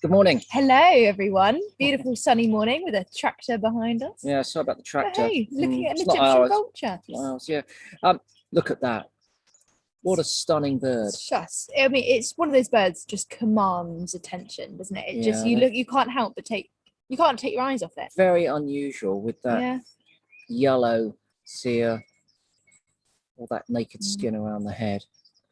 Good morning. Hello, everyone. Beautiful sunny morning with a tractor behind us. Yeah, sorry about the tractor. Hey, looking at an It's not Egyptian ours. vulture. Not ours, yeah. Look at that. What a stunning bird. I mean, it's one of those birds just commands attention, doesn't it? It just you can't help but take your eyes off it. Very unusual with that yellow cere, all that naked skin around the head.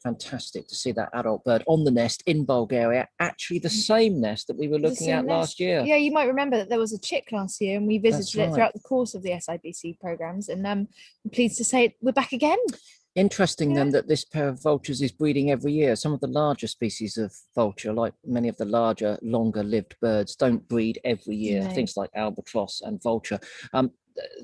Fantastic to see that adult bird on the nest in Bulgaria, actually the same nest that we were looking at last year. Yeah, you might remember that there was a chick last year and we visited it throughout the course of the SIBC programs, and I'm pleased to say we're back again. Interesting then that this pair of vultures is breeding every year. Some of the larger species of vulture, like many of the larger, longer lived birds, don't breed every year. No. Things like albatross and vulture.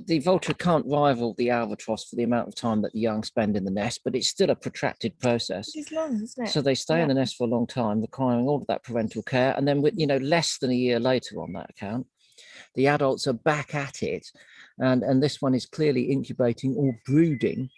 The vulture can't rival the albatross for the amount of time that the young spend in the nest, but it's still a protracted process. It's long, isn't it? So they stay in the nest for a long time, requiring all of that parental care. And then with, less than a year later on that account, the adults are back at it. And this one is clearly incubating or brooding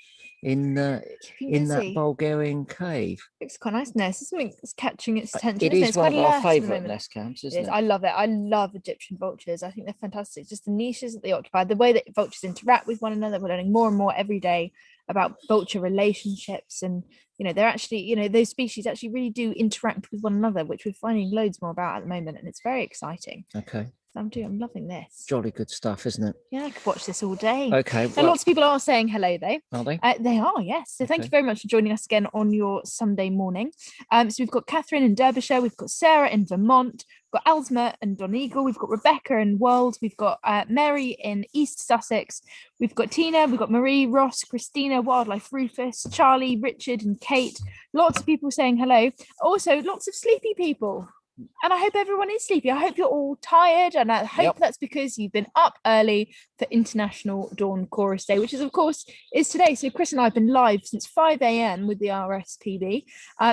in that Bulgarian cave. It's quite a nice nest. It's something that's catching its attention. It is one of our favourite nest camps, isn't it? I love it. I love Egyptian vultures. I think they're fantastic. It's just the niches that they occupy, the way that vultures interact with one another. We're learning more and more every day about vulture relationships, and they're actually, those species actually really do interact with one another, which we're finding loads more about at the moment, and it's very exciting. Okay. I'm loving this. Jolly good stuff, isn't it? Yeah, I could watch this all day. Okay. Well, lots of people are saying hello, though. Are they? They are, yes. So thank you very much for joining us again on your Sunday morning. So we've got Catherine in Derbyshire, we've got Sarah in Vermont, we've got Alsma and Donegal, we've got Rebecca in World, we've got Mary in East Sussex, we've got Tina, we've got Marie, Ross, Christina, Wildlife Rufus, Charlie, Richard and Kate. Lots of people saying hello. Also, lots of sleepy people. And I hope everyone is sleepy. I hope you're all tired, and I hope that's because you've been up early for International Dawn Chorus Day, which of course is today. So Chris and I have been live since 5 a.m. with the RSPB.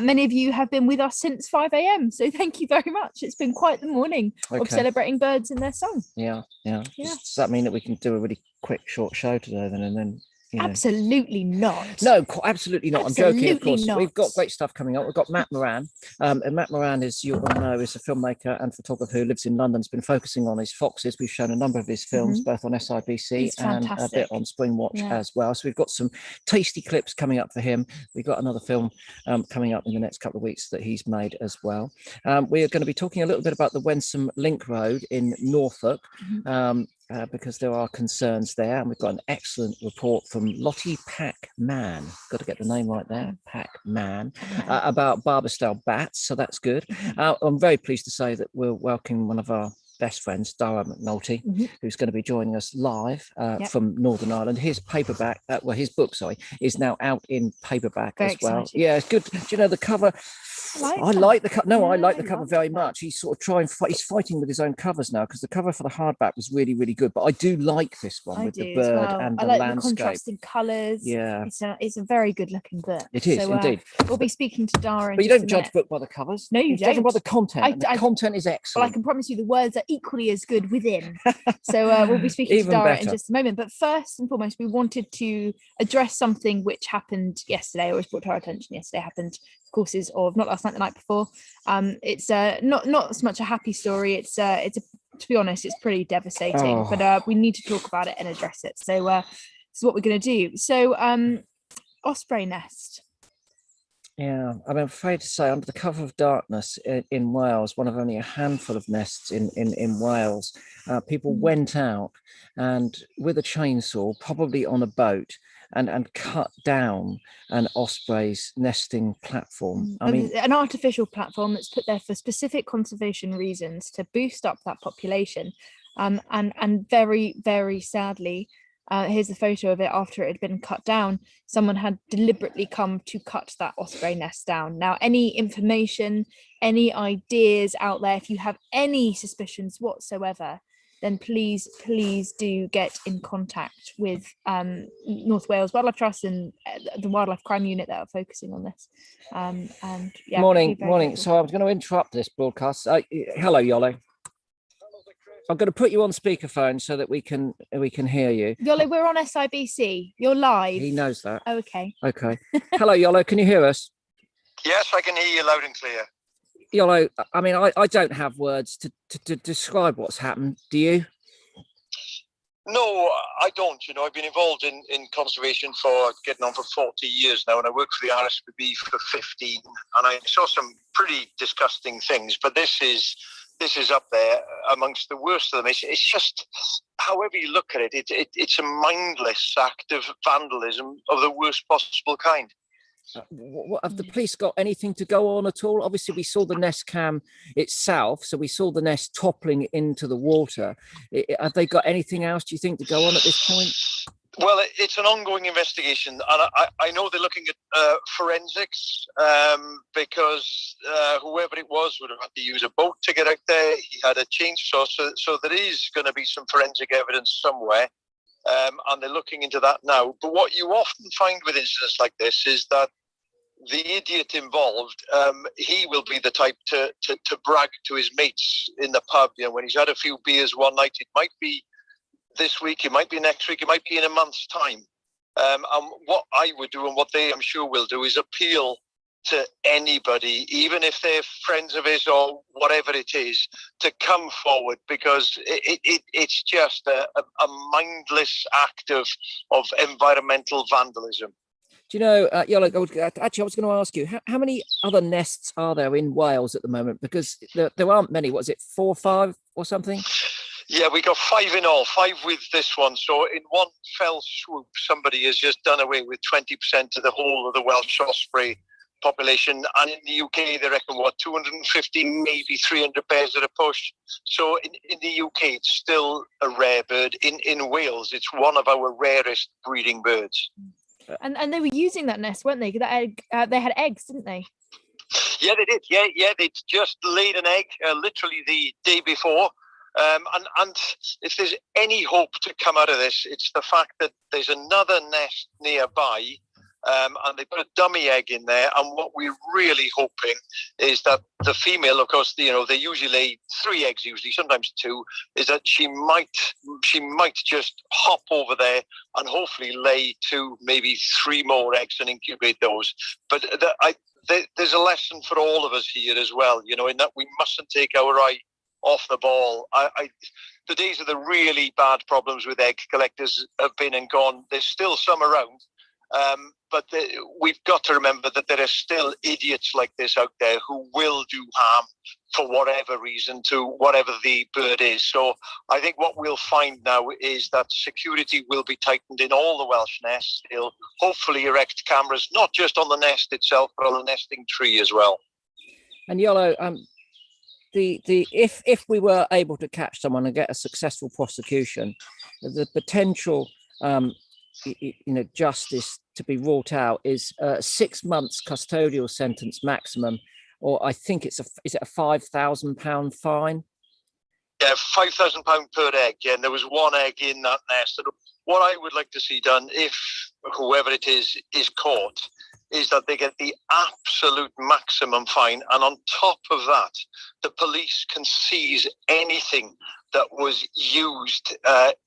Many of you have been with us since 5 a.m. So thank you very much. It's been quite the morning of celebrating birds in their song. Yeah. Does that mean that we can do a really quick, short show today then, and then? Absolutely not. No, absolutely not. Absolutely I'm joking, of course. Not. We've got great stuff coming up. We've got Matt Moran. And Matt Moran, as you all know, is a filmmaker and photographer who lives in London. Has been focusing on his foxes. We've shown a number of his films, both on SIBC and a bit on Spring Watch as well. So we've got some tasty clips coming up for him. We've got another film coming up in the next couple of weeks that he's made as well. We are going to be talking a little bit about the Wensum Link Road in Norfolk. Because there are concerns there, and we've got an excellent report from Lottie Packham, got to get the name right there, Packham, about Barbastale bats, so that's good. I'm very pleased to say that we're welcoming one of our best friends, Dara McAnulty, who's going to be joining us live from Northern Ireland. His paperback, his book, is now out in paperback as well. Exciting. Yeah, it's good. Do you know the cover? I like the cover. No, I like the cover very much. He's sort of he's fighting with his own covers now, because the cover for the hardback was really, really good. But I do like this one with the bird and the landscape. The contrasting colours. Yeah, it's a very good looking book. It is indeed. We'll be speaking to Dara. But you don't judge book by the covers. No, you don't. Judge by the content. The content is excellent. Well, I can promise you the words are equally as good within. So we'll be speaking to Dara in just a moment. But first and foremost, we wanted to address something which happened yesterday, or was brought to our attention yesterday. Happened courses of not last night, the night before. It's not so much a happy story. It's to be honest, it's pretty devastating. But we need to talk about it and address it. So this is what we're going to do. So osprey nest. Yeah, I'm afraid to say, under the cover of darkness in Wales, one of only a handful of nests in Wales, people went out and with a chainsaw, probably on a boat, and cut down an osprey's nesting platform. I mean, an artificial platform that's put there for specific conservation reasons to boost up that population. And very, very sadly, here's a photo of it after it had been cut down. Someone had deliberately come to cut that osprey nest down. Now, any information, any ideas out there, if you have any suspicions whatsoever, then please do get in contact with North Wales Wildlife Trust and the Wildlife Crime Unit that are focusing on this. Morning. So I was going to interrupt this broadcast. Hello, Yolo. I'm going to put you on speakerphone so that we can hear you. Yolo, we're on SIBC. You're live. He knows that. Oh, okay. Okay. Hello, Yolo. Can you hear us? Yes, I can hear you loud and clear. Yolo, I mean, I don't have words to describe what's happened. Do you? No, I don't. I've been involved in conservation for getting on for 40 years now, and I worked for the RSPB for 15, and I saw some pretty disgusting things, but this is up there amongst the worst of them. It's just, however you look at it, it's a mindless act of vandalism of the worst possible kind. What, have the police got anything to go on at all? Obviously, we saw the Nest cam itself, so we saw the Nest toppling into the water. Have they got anything else, do you think, to go on at this point? Well, it's an ongoing investigation, and I know they're looking at forensics, because whoever it was would have had to use a boat to get out there. He had a chainsaw, so there is going to be some forensic evidence somewhere. And they're looking into that now. But what you often find with incidents like this is that the idiot involved, he will be the type to brag to his mates in the pub. When he's had a few beers one night, it might be this week, it might be next week, it might be in a month's time. And what I would do, and what they, I'm sure, will do, is appeal to anybody, even if they're friends of his or whatever it is, to come forward, because it's just a mindless act of environmental vandalism. Do you know, Yolo, actually, I was going to ask you, how many other nests are there in Wales at the moment? Because there aren't many. What is it, 4 or 5 or something? Yeah, we got 5 in all, 5 with this one. So in one fell swoop, somebody has just done away with 20% of the whole of the Welsh osprey population, and in the UK they reckon 250, maybe 300 pairs at a push. So in the UK it's still a rare bird. In Wales it's one of our rarest breeding birds. And they were using that nest, weren't they? They had eggs, didn't they? Yeah, they did. Yeah, they just laid an egg literally the day before. And if there's any hope to come out of this, it's the fact that there's another nest nearby. And they put a dummy egg in there, and what we're really hoping is that the female, of course, they usually lay 3 eggs, usually sometimes 2, is that she might just hop over there and hopefully lay 2, maybe 3 more eggs and incubate those. But there's a lesson for all of us here as well, in that we mustn't take our eye off the ball. The days of the really bad problems with egg collectors have been and gone. There's still some around. But we've got to remember that there are still idiots like this out there who will do harm for whatever reason to whatever the bird is. So I think what we'll find now is that security will be tightened in all the Welsh nests. They'll hopefully erect cameras, not just on the nest itself, but on the nesting tree as well. And Yolo, if we were able to catch someone and get a successful prosecution, the potential justice to be wrought out is 6 months custodial sentence maximum, or I think is it a £5,000 fine? Yeah, £5,000 per egg. Yeah, and there was 1 egg in that nest. And what I would like to see done, if whoever it is caught, is that they get the absolute maximum fine, and on top of that, the police can seize anything that was used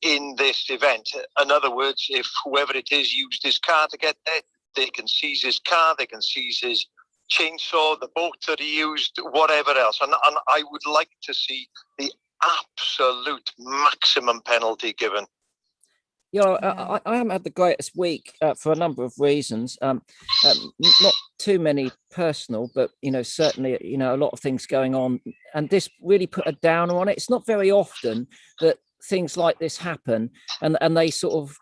in this event. In other words, if whoever it is used his car to get there, they can seize his car, they can seize his chainsaw, the boat that he used, whatever else. And I would like to see the absolute maximum penalty given. I haven't had the greatest week for a number of reasons. Not too many personal, but certainly a lot of things going on, and this really put a downer on it. It's not very often that things like this happen, and they sort of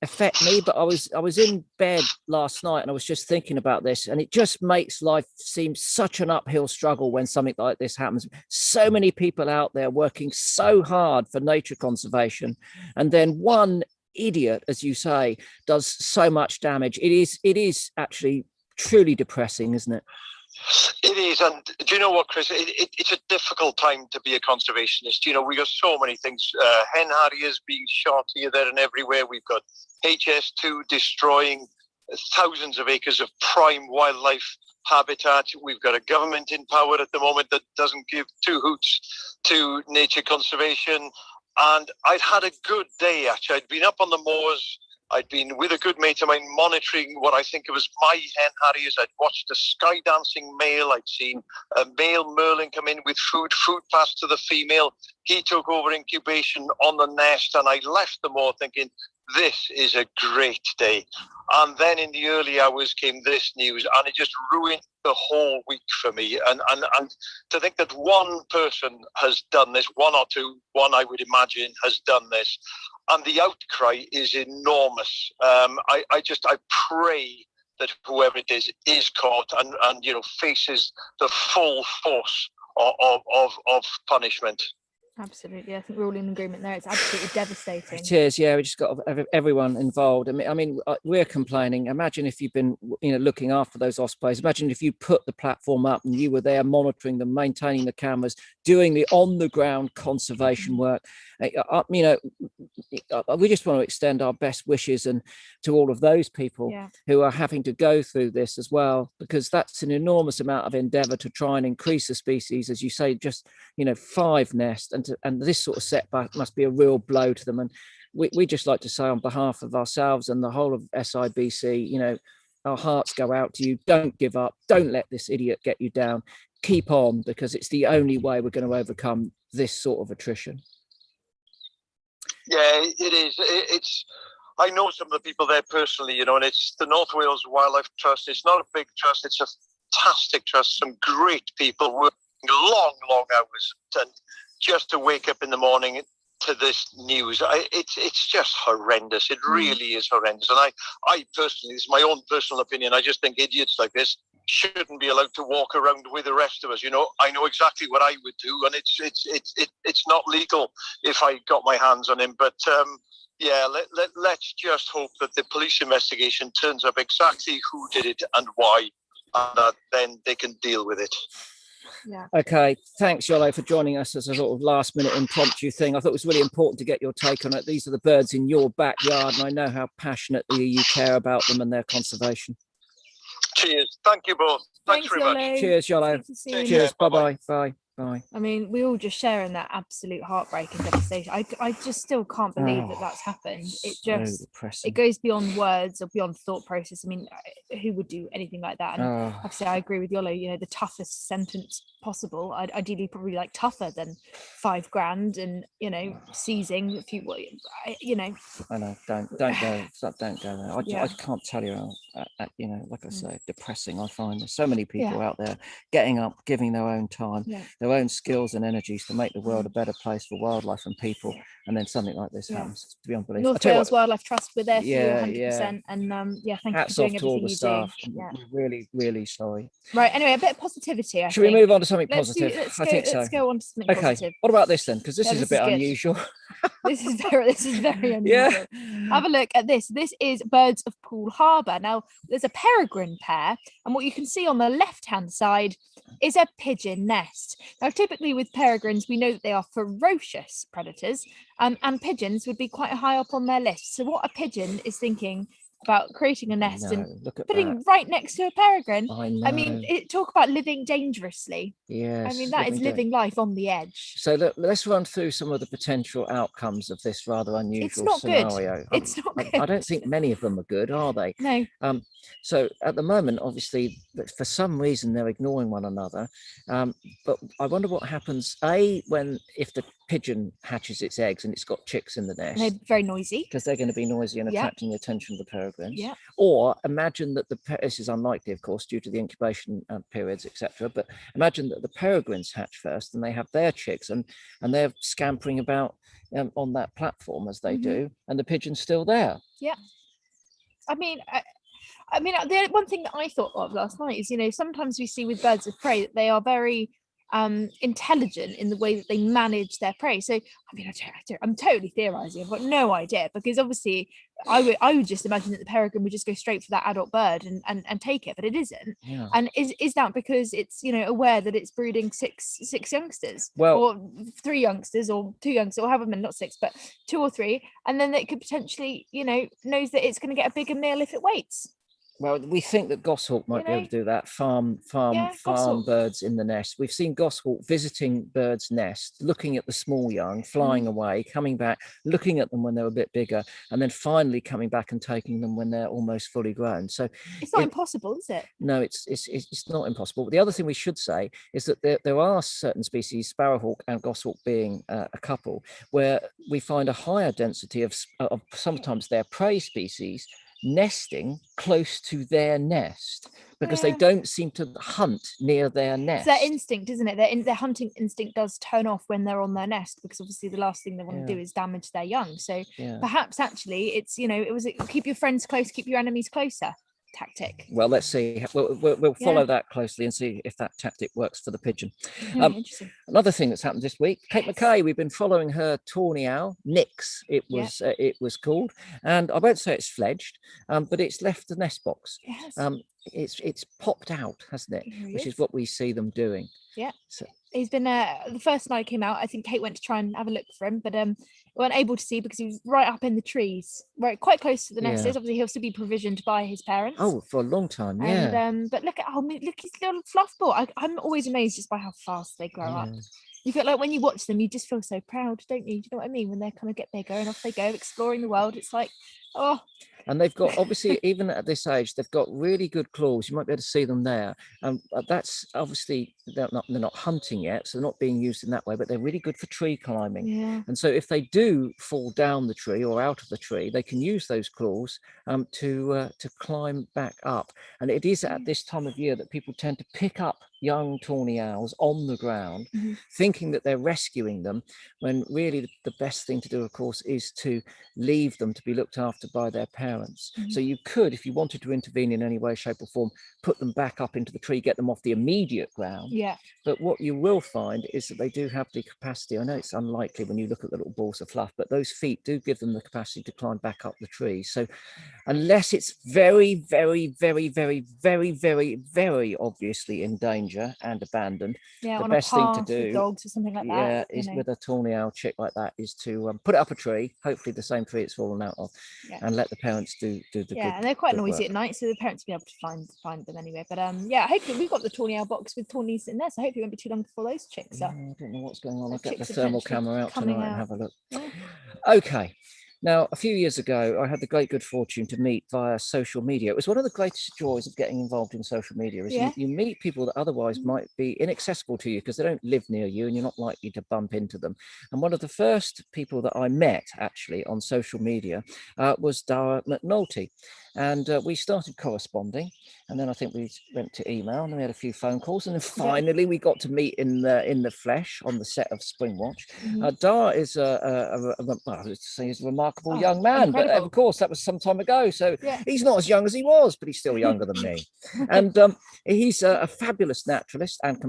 affect me. But I was in bed last night, and I was just thinking about this, and it just makes life seem such an uphill struggle when something like this happens. So many people out there working so hard for nature conservation, and then one idiot, as you say, does so much damage. It is actually truly depressing, isn't it? It is. And do you know what, Chris? It's a difficult time to be a conservationist. We got so many things. Hen harriers being shot here, there and everywhere. We've got HS2 destroying thousands of acres of prime wildlife habitat. We've got a government in power at the moment that doesn't give 2 hoots to nature conservation. And I'd had a good day, actually. I'd been up on the moors I'd been with a good mate of mine monitoring what I think it was my hen harriers. I'd watched a sky dancing male. I'd seen a male merlin come in with food passed to the female. He took over incubation on the nest, and I left them all thinking, this is a great day. And then in the early hours came this news, and it just ruined the whole week for me. And to think that one person has done this, one or two, one I would imagine has done this, and the outcry is enormous. I pray that whoever it is caught and faces the full force of punishment. Absolutely, I think we're all in agreement there. It's absolutely devastating. It is, yeah. We just got everyone involved. I mean, we're complaining. Imagine if you've been, looking after those ospreys. Imagine if you put the platform up and you were there monitoring them, maintaining the cameras, doing the on-the-ground conservation work. We just want to extend our best wishes and to all of those people who are having to go through this as well, because that's an enormous amount of endeavour to try and increase the species, as you say, just 5 nests, and this sort of setback must be a real blow to them. And we just like to say on behalf of ourselves and the whole of SIBC, our hearts go out to you. Don't give up. Don't let this idiot get you down. Keep on, because it's the only way we're going to overcome this sort of attrition. Yeah, it is. I know some of the people there personally, and it's the North Wales Wildlife Trust. It's not a big trust. It's a fantastic trust. Some great people working long hours, and just to wake up in the morning to this news, it's just horrendous. It really is horrendous. And I personally, this is my own personal opinion, I just think idiots like this shouldn't be allowed to walk around with the rest of us. I know exactly what I would do, and it's not legal if I got my hands on him. But let's just hope that the police investigation turns up exactly who did it and why, and then they can deal with it. Yeah. Okay, thanks, Yolo, for joining us as a sort of last-minute impromptu thing. I thought it was really important to get your take on it. These are the birds in your backyard, and I know how passionately you care about them and their conservation. Cheers. Thank you both. Thanks very much. Cheers, Yolo. Cheers. Bye-bye. Bye. Bye. I mean, we all just sharing that absolute heartbreak and devastation. I just still can't believe that's happened. It just, it goes beyond words or beyond thought process. I mean, who would do anything like that? And like I say, I agree with Yolo, the toughest sentence possible. I'd ideally probably like tougher than $5,000 and, seizing a few, I know, don't go there. I can't tell you how, like I say, depressing I find. There's so many people out there getting up, giving their own time, their own skills and energies to make the world a better place for wildlife and people, and then something like this happens. It's to be unbelievable. North Wales Wildlife Trust, we're there for you 100%. And thank hats you for off doing to all the everything staff. you do. We're really, really sorry. Right, anyway, a bit of positivity. Should we move on to something Let's positive? Let's Let's go on to something positive. What about this then? Because this is a bit good. unusual. This is very unusual. Have a look at this. This is birds of Poole Harbour. Now, there's a peregrine pair, and what you can see on the left-hand side is a pigeon nest. Now, typically with peregrines, we know that they are ferocious predators, and pigeons would be quite high up on their list. So what a pigeon is thinking about creating a nest and putting right next to a peregrine. I mean, talk about living dangerously. Yes, I mean, that is living life on the edge. So let's run through some of the potential outcomes of this rather unusual scenario. It's not good. I don't think many of them are good, are they? No. So at the moment, obviously, for some reason, they're ignoring one another. But I wonder what happens, if the pigeon hatches its eggs and it's got chicks in the nest. They're very noisy. Because they're going to be noisy and attracting the attention of the peregrines. Yeah. Or imagine that this is unlikely, of course, due to the incubation periods, etc. But imagine that the peregrines hatch first and they have their chicks and they're scampering about on that platform as they do, and the pigeon's still there. Yeah. I mean, the one thing that I thought of last night is, sometimes we see with birds of prey that they are very intelligent in the way that they manage their prey. So I'm totally theorizing. I've got no idea, because obviously I would just imagine that the peregrine would just go straight for that adult bird and take it, but it isn't. Yeah. And is that because it's aware that it's breeding six youngsters, well, or 3 youngsters, or 2 youngsters, or however many, not 6 but 2 or 3, and then it could potentially knows that it's going to get a bigger meal if it waits. Well, we think that goshawk might be able to do that. Farm birds in the nest. We've seen goshawk visiting birds' nest, looking at the small young, flying away, coming back, looking at them when they're a bit bigger, and then finally coming back and taking them when they're almost fully grown. So it's not impossible, is it? No, it's not impossible. But the other thing we should say is that there are certain species, sparrowhawk and goshawk being a couple, where we find a higher density of sometimes their prey species nesting close to their nest, because they don't seem to hunt near their nest. It's their instinct, isn't it? Their hunting instinct does turn off when they're on their nest, because obviously the last thing they want to do is damage their young. So perhaps actually it's, it was keep your friends close, keep your enemies closer tactic. Well, let's see. We'll follow that closely and see if that tactic works for the pigeon. Interesting. Another thing that's happened this week, Kate McKay, we've been following her tawny owl, Nix, it was called, and I won't say it's fledged, but it's left the nest box. It's popped out, hasn't it? Which is what we see them doing. Yeah. So he's been the first night he came out, I think Kate went to try and have a look for him, but weren't able to see because he was right up in the trees, right quite close to the nest. Obviously he'll still be provisioned by his parents. Oh, for a long time, but look his little fluff ball. I'm always amazed just by how fast they grow up. You feel like when you watch them, you just feel so proud, don't you? Do you know what I mean? When they kind of get bigger and off they go exploring the world, it's like, oh. And they've got, obviously, even at this age, they've got really good claws. You might be able to see them there. That's obviously, they're not hunting yet, so they're not being used in that way, but they're really good for tree climbing. Yeah. And so if they do fall down the tree or out of the tree, they can use those claws to climb back up. And it is at this time of year that people tend to pick up young tawny owls on the ground, thinking that they're rescuing them, when really the best thing to do, of course, is to leave them to be looked after by their parents. So you could, if you wanted to intervene in any way, shape or form, put them back up into the tree, get them off the immediate ground. But what you will find is that they do have the capacity. I know it's unlikely when you look at the little balls of fluff, but those feet do give them the capacity to climb back up the tree. So unless it's very, very, very, very, very, very, very obviously in danger and abandoned, the best thing to do, dogs or something like that, is with a tawny owl chick like that, is to put it up a tree, hopefully the same tree it's fallen out of, and let the parents do the good. And they're quite noisy at night, so the parents will be able to find them anyway. But hopefully we've got the tawny owl box with tawnies in there, so hopefully it won't be too long before those chicks are. I don't know what's going on. I'll get the thermal camera out tonight and have a look. Yeah. Okay. Now, a few years ago, I had the great good fortune to meet via social media. It was one of the greatest joys of getting involved in social media, is you meet people that otherwise might be inaccessible to you because they don't live near you and you're not likely to bump into them. And one of the first people that I met actually on social media was Dara Mcnulty. And we started corresponding, and then I think we went to email, and then we had a few phone calls, and then finally we got to meet in the flesh on the set of Springwatch. Dara is a remarkable young man, but of course that was some time ago, so he's not as young as he was, but he's still younger than me. And he's a fabulous naturalist and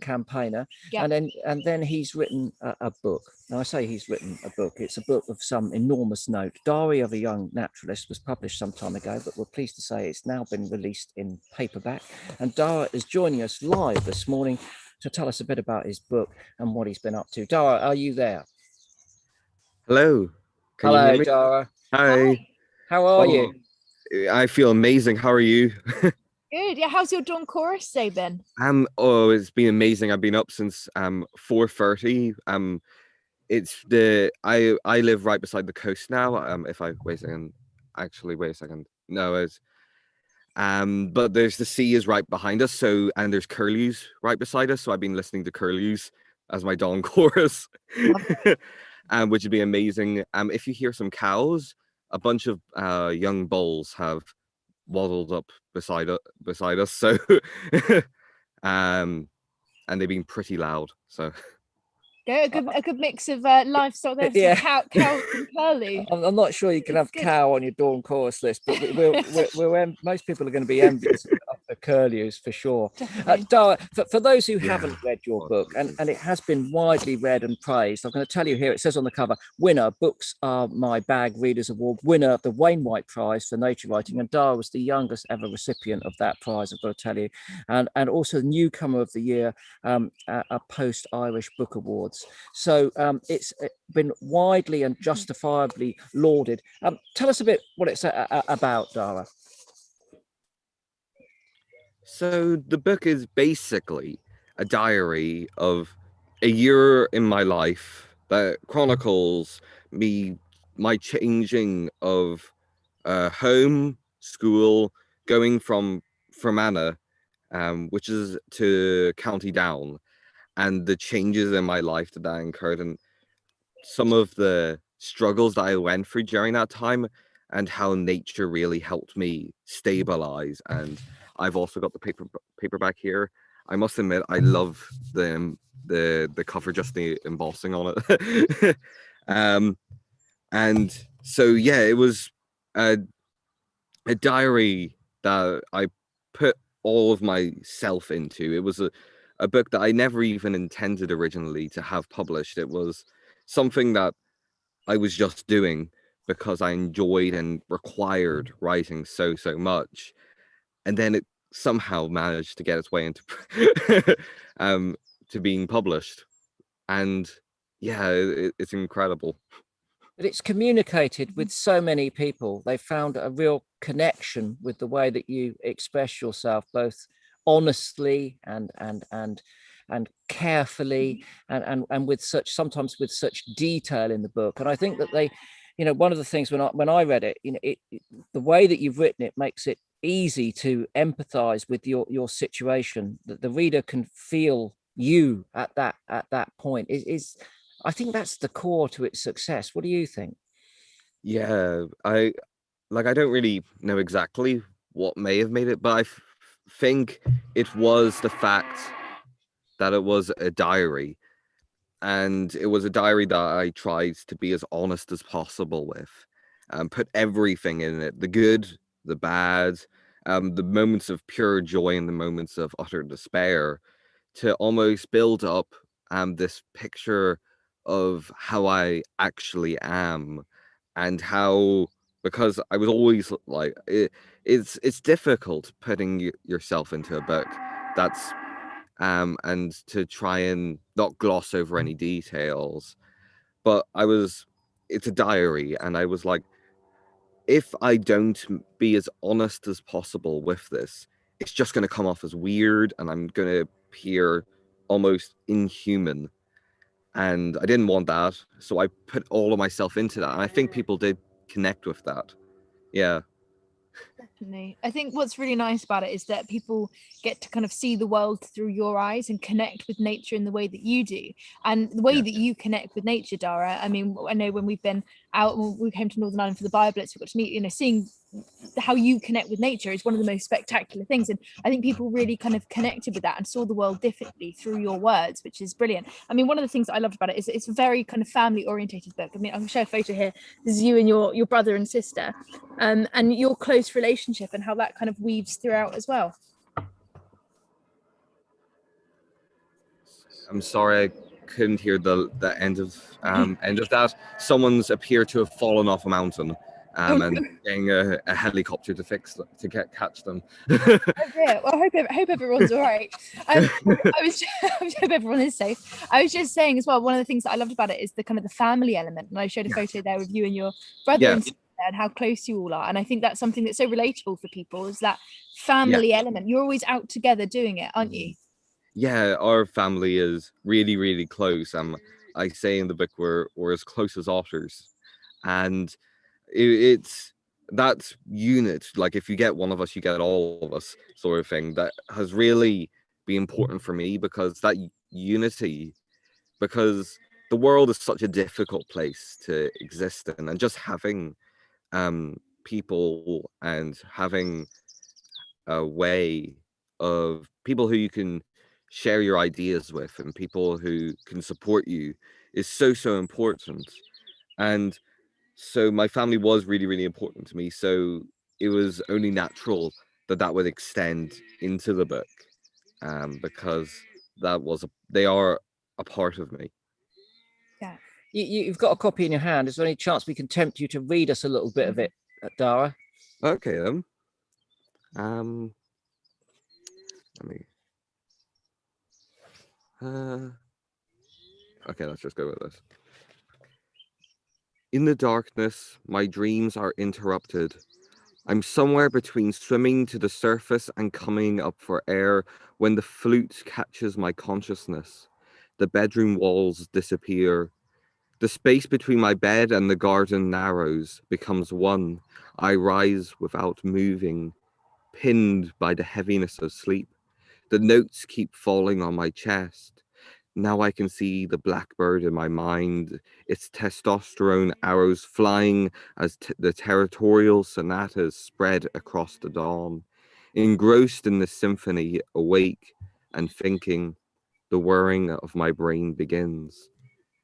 campaigner, and then he's written a book. Now I say he's written a book. It's a book of some enormous note. Diary of a Young Naturalist was published some time ago, but we're pleased to say it's now been released in paperback. And Dara is joining us live this morning to tell us a bit about his book and what he's been up to. Dara, are you there? Hello. Hello, Dara. Hi. How are you? I feel amazing. How are you? Good. Yeah. How's your dawn chorus day been? It's been amazing. I've been up since 4:30. I live right beside the coast now. If I wait a second. No, it's but there's the sea is right behind us, and there's curlews right beside us. So I've been listening to curlews as my dawn chorus. Which would be amazing. If you hear some cows, a bunch of young bulls have waddled up beside us. So and they've been pretty loud. So a good mix of livestock there. Cow and curlew. I'm not sure you can have cow on your dawn chorus list, but we're most people are going to be envious of the curlews for sure. Dara, for those who haven't read your book, and it has been widely read and praised, I'm going to tell you here, it says on the cover, winner, Books Are My Bag Readers Award, winner of the Wainwright Prize for Nature Writing, and Dara was the youngest ever recipient of that prize, I've got to tell you, and also newcomer of the year at Post-Irish Book Awards. So it's been widely and justifiably lauded. Tell us a bit what it's about, Dara. So the book is basically a diary of a year in my life that chronicles my changing of home, school, going from Fermanagh, which is to County Down, and the changes in my life that I incurred, and some of the struggles that I went through during that time, and how nature really helped me stabilize. And I've also got the paperback here. I must admit, I love the cover, just the embossing on it. And so yeah, it was a diary that I put all of myself into. It was a book that I never even intended originally to have published. It was something that I was just doing because I enjoyed and required writing so much. And then it somehow managed to get its way into to being published. And yeah, it's incredible. But it's communicated with so many people. They found a real connection with the way that you express yourself, both honestly and carefully, and with sometimes with such detail in the book. And I think that they, one of the things when I read it, the way that you've written it makes it easy to empathize with your situation, that the reader can feel you at that point. I think that's the core to its success. What do you think? Yeah, I don't really know exactly what may have made it, but I think it was the fact that it was a diary, and it was a diary that I tried to be as honest as possible with, and put everything in it, the good, the bad, the moments of pure joy and the moments of utter despair, to almost build up this picture of how I actually am, and how, because I was always like, it's difficult putting yourself into a book that's and to try and not gloss over any details. But it's a diary, and I was like, if I don't be as honest as possible with this, it's just going to come off as weird, and I'm going to appear almost inhuman. And I didn't want that, so I put all of myself into that, and I think people did connect with that. Yeah. Definitely. I think what's really nice about it is that people get to kind of see the world through your eyes and connect with nature in the way that you do. And the way that you connect with nature, Dara, I mean, I know when we've been out, when we came to Northern Ireland for the Biblets, we got to meet, seeing how you connect with nature is one of the most spectacular things. And I think people really kind of connected with that and saw the world differently through your words, which is brilliant. I mean, one of the things that I loved about it is it's a very kind of family orientated book. I mean, I'll show a photo here. This is you and your brother and sister, and your close relationship and how that kind of weaves throughout as well. I'm sorry, I couldn't hear the end of that. Someone's appeared to have fallen off a mountain, and getting a helicopter to catch them. Oh dear. Well, I hope everyone's all right. I hope everyone is safe. I was just saying as well, one of the things that I loved about it is the kind of the family element, and I showed a photo there of you and your brother and sister and how close you all are. And I think that's something that's so relatable for people, is that family element. You're always out together doing it, aren't you? Yeah, our family is really, really close. I say in the book we're as close as otters, and it's that unit. Like, if you get one of us, you get all of us, sort of thing. That has really been important for me, because that unity, because the world is such a difficult place to exist in, and just having people and having a way of people who you can share your ideas with, and people who can support you, is so important. And so my family was really, really important to me, so it was only natural that would extend into the book, because they are a part of me. Yeah. You've got a copy in your hand. Is there any chance we can tempt you to read us a little bit of it, Dara? Okay then. Let me okay, let's just go with this. In the darkness, my dreams are interrupted. I'm somewhere between swimming to the surface and coming up for air when the flute catches my consciousness. The bedroom walls disappear. The space between my bed and the garden narrows, becomes one. I rise without moving, pinned by the heaviness of sleep. The notes keep falling on my chest. Now I can see the blackbird in my mind, its testosterone arrows flying as the territorial sonatas spread across the dawn. Engrossed in the symphony, awake and thinking, the whirring of my brain begins.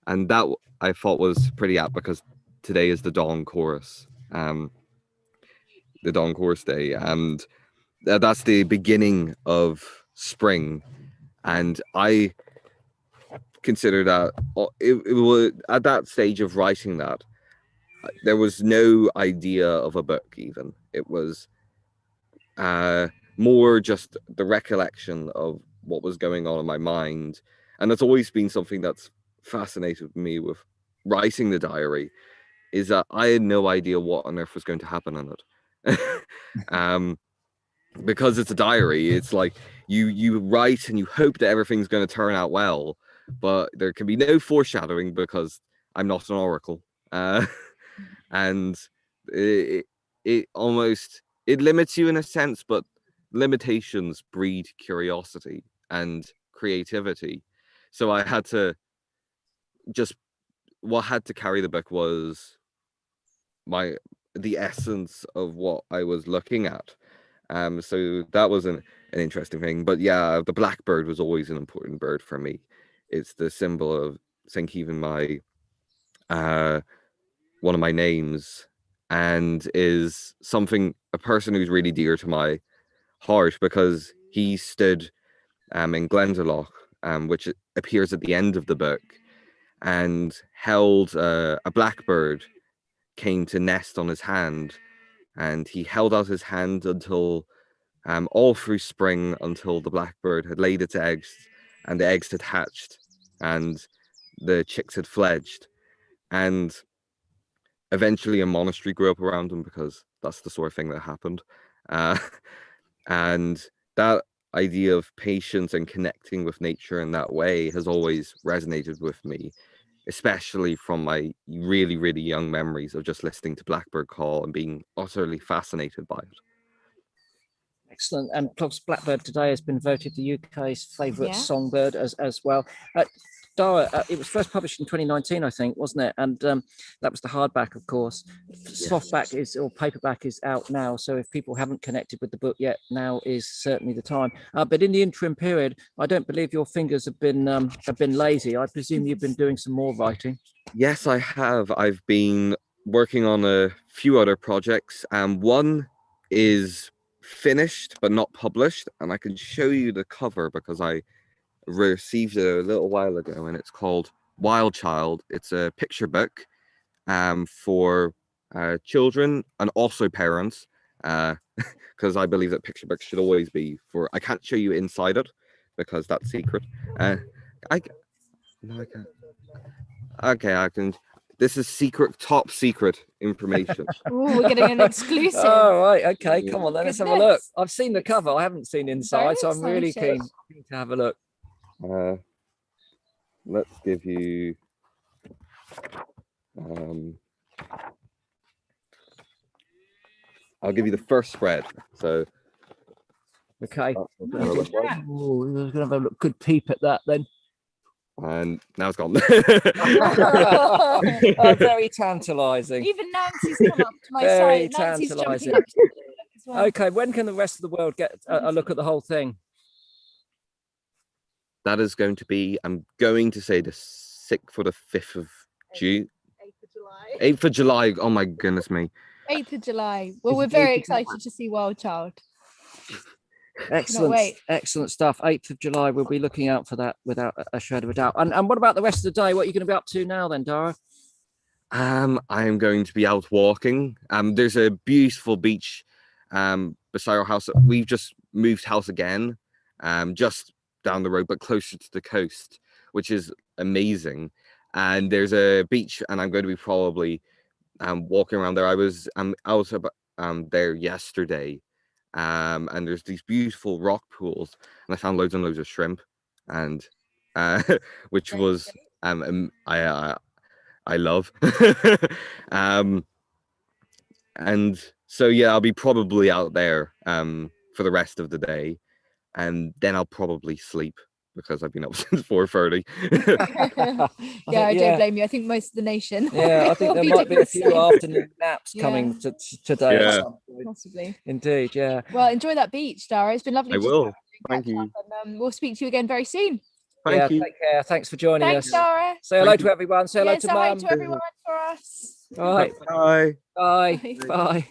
And that I thought was pretty apt because today is the dawn chorus, the dawn chorus day, and that's the beginning of spring. And I consider that it was at that stage of writing that there was no idea of a book even. It was more just the recollection of what was going on in my mind. And that's always been something that's fascinated me with writing the diary, is that I had no idea what on earth was going to happen in it. Because it's a diary, it's like you write and you hope that everything's going to turn out well, but there can be no foreshadowing because I'm not an oracle. And it almost, it limits you in a sense, but limitations breed curiosity and creativity. So I had to just, what had to carry the book was the essence of what I was looking at. So that was an interesting thing. But yeah, the blackbird was always an important bird for me. It's the symbol of St. Kevin, my one of my names, and is a person who's really dear to my heart because he stood in Glendalough, which appears at the end of the book, and held a blackbird came to nest on his hand, and he held out his hand until all through spring, until the blackbird had laid its eggs and the eggs had hatched and the chicks had fledged, and eventually a monastery grew up around him because that's the sort of thing that happened. And that idea of patience and connecting with nature in that way has always resonated with me, especially from my really, really young memories of just listening to blackbird call and being utterly fascinated by it. Excellent. And Clogs Blackbird today has been voted the UK's favourite songbird as well. Dara, it was first published in 2019, I think, wasn't it? And that was the hardback, of course. Softback or paperback is out now. So if people haven't connected with the book yet, now is certainly the time. But in the interim period, I don't believe your fingers have been lazy. I presume you've been doing some more writing. Yes, I have. I've been working on a few other projects. One is finished but not published, and I can show you the cover because I received it a little while ago, and it's called Wild Child. It's a picture book for children and also parents, because I believe that picture books should always be for. I can't show you inside it because that's secret. No, I can't. Okay, I can. This is secret, top secret information. Oh, we're getting an exclusive. Oh, right. Okay, come on then. Let's have a look. I've seen the cover. I haven't seen inside, so I'm really keen to have a look. Let's give you. I'll give you the first spread. So. Okay. We're going to have a good peep at that then. And now it's gone. Very tantalising. Even Nancy's come up to my very side. Nancy's tantalising. jumping up to as well. Okay, when can the rest of the world get a look at the whole thing? That is going to be, I'm going to say the 6th or the 5th of June. 8th of July. 8th of July. Oh my goodness me. 8th of July. Well, we're very excited to see Wild Child. Excellent stuff. 8th of July, we'll be looking out for that without a shadow of a doubt. And what about the rest of the day? What are you going to be up to now then, Dara? I am going to be out walking. There's a beautiful beach beside our house. We've just moved house again, just down the road, but closer to the coast, which is amazing. And there's a beach, and I'm going to be probably walking around there. I was out there yesterday, and there's these beautiful rock pools, and I found loads and loads of shrimp, and which was I love. And so yeah, I'll be probably out there for the rest of the day, and then I'll probably sleep because I've been up since 4:30. Yeah, I don't blame you. I think most of the nation. Yeah, I think there might be a few afternoon naps coming today. Yeah. Possibly. Indeed, yeah. Well, enjoy that beach, Dara. It's been lovely. I will. Thank you. And, we'll speak to you again very soon. Thank you. Take care. Thanks for joining Thanks, us. Dara. Say hello to everyone. Say hello to say hi Mum. to everyone for us. All right. Bye. Bye. Bye.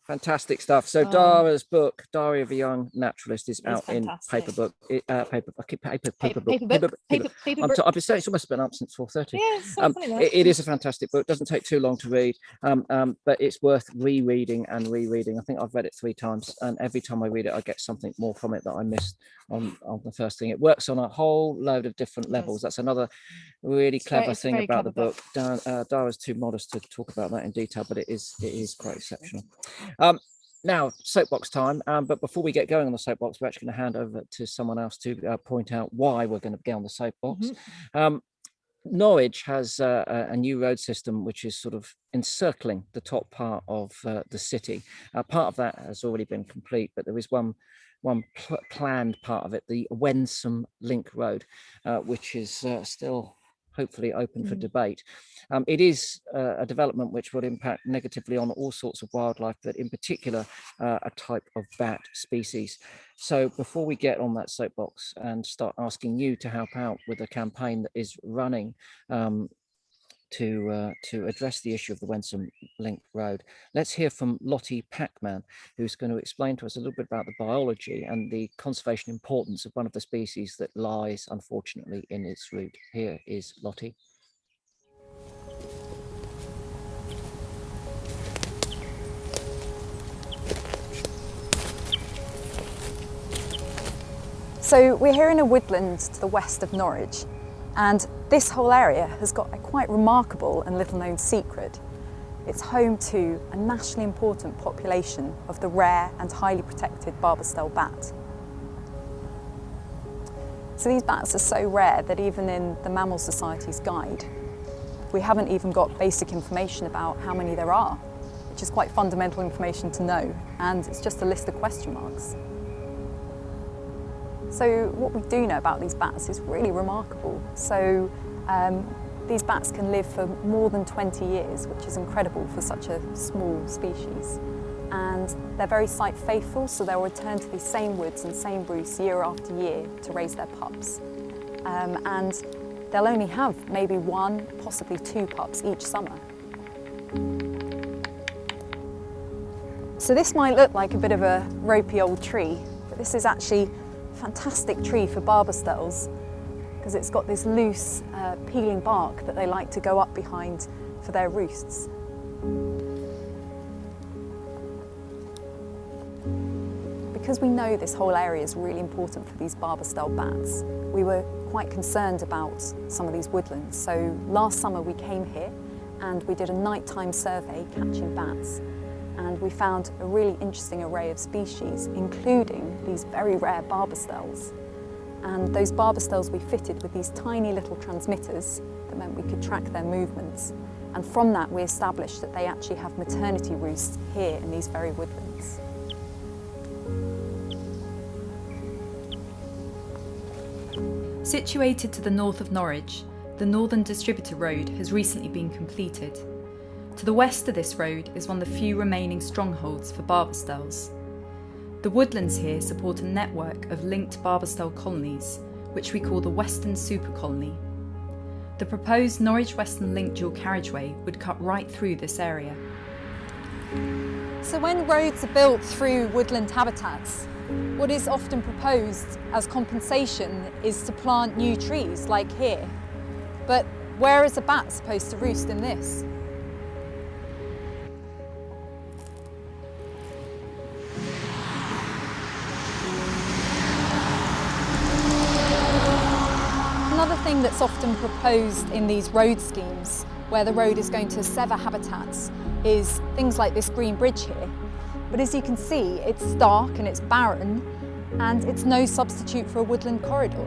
Fantastic stuff. So Dara's book, Diary of a Young Naturalist, is out fantastic. in paperbook. Paperbook. I've been saying it's almost been up since 4:30. Yeah, so funny that. It is a fantastic book. Doesn't take too long to read, but it's worth rereading and rereading. I think I've read it 3 times, and every time I read it, I get something more from it that I missed on the first thing. It works on a whole load of different levels. That's another really clever thing about the book. Dara's too modest to talk about that in detail, but it is quite exceptional. Now, soapbox time. But before we get going on the soapbox, we're actually going to hand over to someone else to point out why we're going to get on the soapbox. Norwich has a new road system which is sort of encircling the top part of the city. Part of that has already been complete, but there is one planned part of it, the Wensum Link Road, which is still hopefully open for debate. It is a development which would impact negatively on all sorts of wildlife, but in particular a type of bat species. So before we get on that soapbox and start asking you to help out with a campaign that is running to address the issue of the Wensum Link Road, let's hear from Lottie Packham, who's going to explain to us a little bit about the biology and the conservation importance of one of the species that lies, unfortunately, in its route. Here is Lottie. So we're here in a woodland to the west of Norwich, and this whole area has got a quite remarkable and little known secret. It's home to a nationally important population of the rare and highly protected barbastell bat. So these bats are so rare that even in the Mammal Society's guide, we haven't even got basic information about how many there are, which is quite fundamental information to know, and it's just a list of question marks. So what we do know about these bats is really remarkable. So these bats can live for more than 20 years, which is incredible for such a small species. And they're very site faithful, so they'll return to these same woods and same roosts year after year to raise their pups. And they'll only have maybe 1, possibly 2 pups each summer. So this might look like a bit of a ropey old tree, but this is actually fantastic tree for barbastells because it's got this loose peeling bark that they like to go up behind for their roosts. Because we know this whole area is really important for these barbastell bats, we were quite concerned about some of these woodlands. So last summer we came here and we did a nighttime survey catching bats. And we found a really interesting array of species, including these very rare barbastells. And those barbastells we fitted with these tiny little transmitters that meant we could track their movements. And from that, we established that they actually have maternity roosts here in these very woodlands. Situated to the north of Norwich, the Northern Distributor Road has recently been completed. To the west of this road is one of the few remaining strongholds for barbastells. The woodlands here support a network of linked barbastell colonies, which we call the Western Super Colony. The proposed Norwich Western Link dual carriageway would cut right through this area. So when roads are built through woodland habitats, what is often proposed as compensation is to plant new trees, like here. But where is a bat supposed to roost in this? Another thing that's often proposed in these road schemes, where the road is going to sever habitats, is things like this green bridge here. But as you can see, it's stark and it's barren, and it's no substitute for a woodland corridor.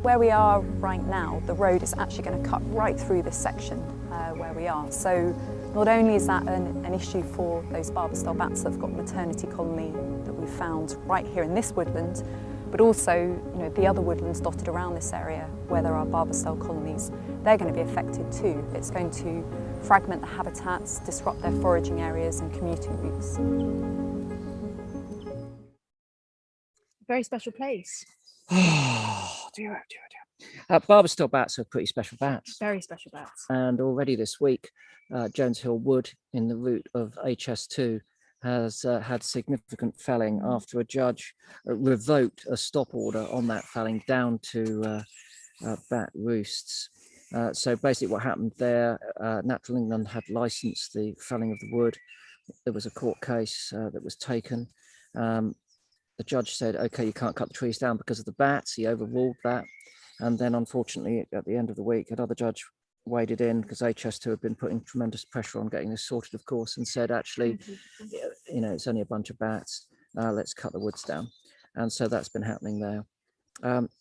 Where we are right now, the road is actually going to cut right through this section where we are. So not only is that an issue for those Barbastell bats that have got a maternity colony that we found right here in this woodland, but also, the other woodlands dotted around this area where there are Barbastell colonies, they're going to be affected too. It's going to fragment the habitats, disrupt their foraging areas and commuting routes. Very special place. Oh, dear, oh dear, oh dear. Barbastell bats are pretty special bats. Very special bats. And already this week, Jones Hill Wood in the route of HS2 has had significant felling after a judge revoked a stop order on that felling down to bat roosts. So basically what happened there, Natural England had licensed the felling of the wood. There was a court case that was taken. The judge said, okay, you can't cut the trees down because of the bats. He overruled that. And then unfortunately, at the end of the week, another judge waded in because HS2 had been putting tremendous pressure on getting this sorted, of course, and said, actually, it's only a bunch of bats. Let's cut the woods down. And so that's been happening there.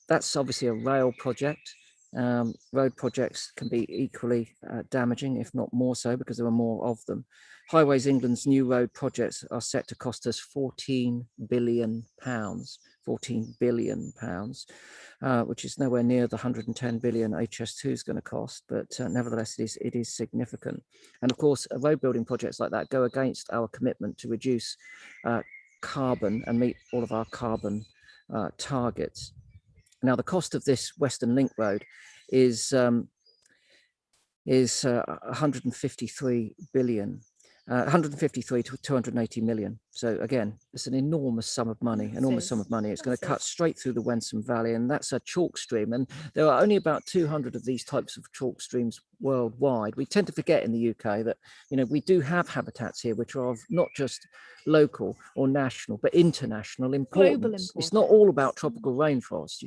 That's obviously a rail project. Road projects can be equally damaging, if not more so, because there are more of them. Highways England's new road projects are set to cost us £14 billion, which is nowhere near the 110 billion HS2 is going to cost, but nevertheless, it is significant. And of course, road building projects like that go against our commitment to reduce carbon and meet all of our carbon targets. Now, the cost of this Western Link Road is 153 billion. 153 to 280 million. So again, it's an enormous sum of money, It's going to cut straight through the Wensum Valley, and that's a chalk stream. And there are only about 200 of these types of chalk streams worldwide. We tend to forget in the UK that, we do have habitats here which are of not just local or national, but international importance. It's not all about tropical rainforest,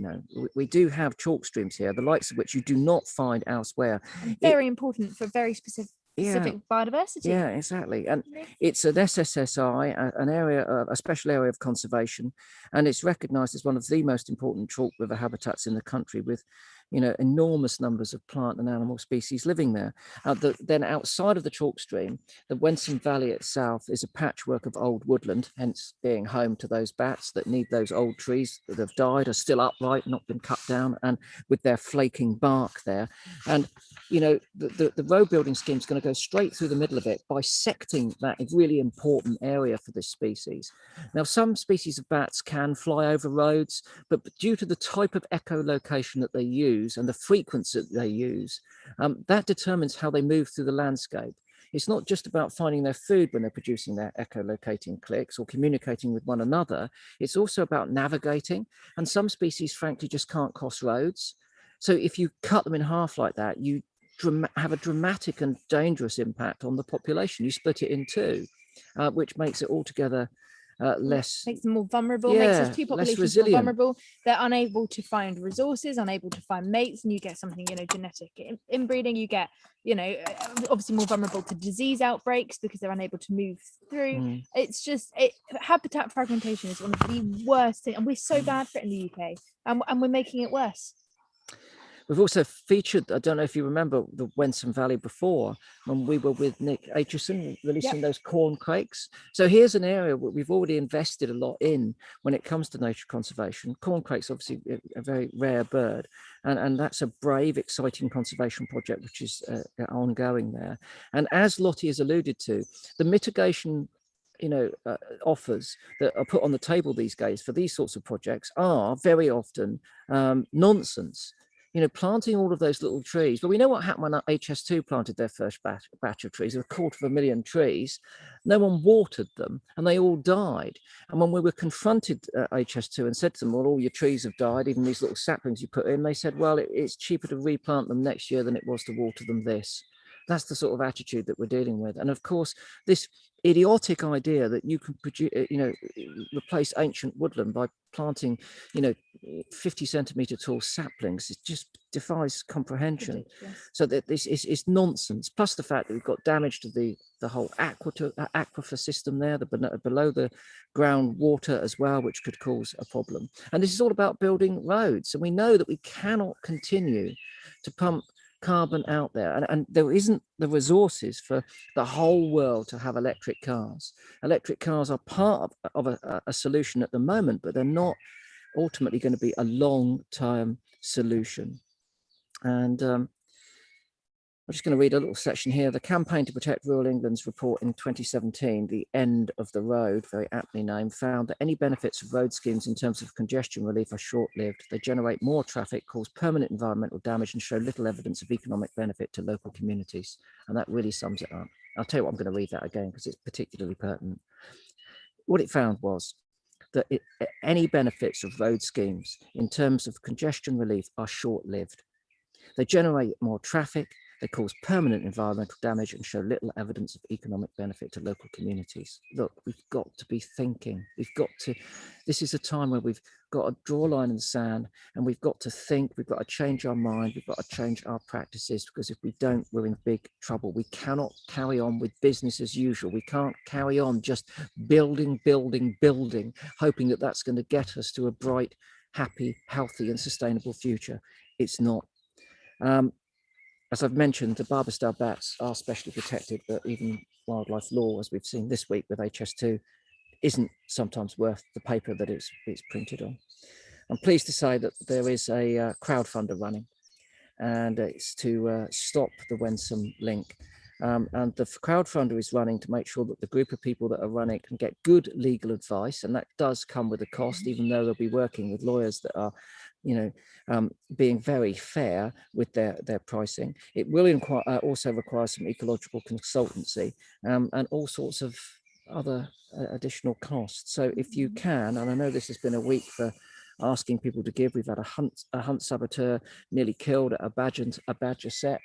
We do have chalk streams here, the likes of which you do not find elsewhere. Very important for very specific biodiversity. Yeah, exactly. And it's an SSSI, a special area of conservation, and it's recognised as one of the most important chalk river habitats in the country, with enormous numbers of plant and animal species living there. Then outside of the chalk stream, the Wensum Valley itself is a patchwork of old woodland, hence being home to those bats that need those old trees that have died, are still upright, not been cut down, and with their flaking bark there. And the road building scheme is going to go straight through the middle of it, bisecting that really important area for this species. Now, some species of bats can fly over roads, but due to the type of echolocation that they use and the frequency that they use, that determines how they move through the landscape. It's not just about finding their food when they're producing their echolocating clicks or communicating with one another. It's also about navigating, and some species frankly just can't cross roads. So if you cut them in half like that, you have a dramatic and dangerous impact on the population. You split it in two, which makes it altogether less, makes them more vulnerable, makes those two populations more vulnerable. They're unable to find resources, unable to find mates, and you get something, genetic inbreeding. You get, obviously more vulnerable to disease outbreaks because they're unable to move through. It's just habitat fragmentation is one of the worst things, and we're so bad for it in the UK, and we're making it worse. We've also featured, I don't know if you remember the Wensum Valley before, when we were with Nick Aitchison releasing those corn crakes. So here's an area where we've already invested a lot in when it comes to nature conservation. Corn crakes, obviously a very rare bird, and that's a brave, exciting conservation project which is ongoing there. And as Lottie has alluded to, the mitigation offers that are put on the table these days for these sorts of projects are very often nonsense. Planting all of those little trees. But we know what happened when HS2 planted their first batch of trees, 250,000 trees. No one watered them and they all died. And when we were confronted at HS2 and said to them, well, all your trees have died, even these little saplings you put in, they said, well, it's cheaper to replant them next year than it was to water them this. That's the sort of attitude that we're dealing with. And of course, this idiotic idea that you can produce, replace ancient woodland by planting, 50 centimetre tall saplings is just defies comprehension. Ridiculous. So that this is nonsense. Plus the fact that we've got damage to the whole aquifer system there, below the ground water as well, which could cause a problem. And this is all about building roads. And we know that we cannot continue to pump carbon out there, and there isn't the resources for the whole world to have electric cars. Electric cars are part of a solution at the moment, but they're not ultimately going to be a long-term solution. And I'm just going to read a little section here. The Campaign to Protect Rural England's report in 2017, The End of the Road, very aptly named, found that any benefits of road schemes in terms of congestion relief are short-lived. They generate more traffic, cause permanent environmental damage, and show little evidence of economic benefit to local communities. And that really sums it up. I'll tell you what, I'm going to read that again because it's particularly pertinent. What it found was that any benefits of road schemes in terms of congestion relief are short-lived. They generate more traffic, they cause permanent environmental damage, and show little evidence of economic benefit to local communities. Look, we've got to be thinking. This is a time where we've got to draw a line in the sand, and we've got to think, we've got to change our mind, we've got to change our practices, because if we don't, we're in big trouble. We cannot carry on with business as usual. We can't carry on just building, hoping that that's going to get us to a bright, happy, healthy, and sustainable future. It's not. As I've mentioned, the Barbastell bats are specially protected, but even wildlife law, as we've seen this week with HS2, isn't sometimes worth the paper that it's printed on. I'm pleased to say that there is a crowdfunder running, and it's to stop the Wensum link. And the crowdfunder is running to make sure that the group of people that are running can get good legal advice, and that does come with a cost, even though they'll be working with lawyers that are, being very fair with their pricing. It will also require some ecological consultancy and all sorts of other additional costs. So if you can, and I know this has been a week for asking people to give. We've had a hunt saboteur nearly killed at a badger set,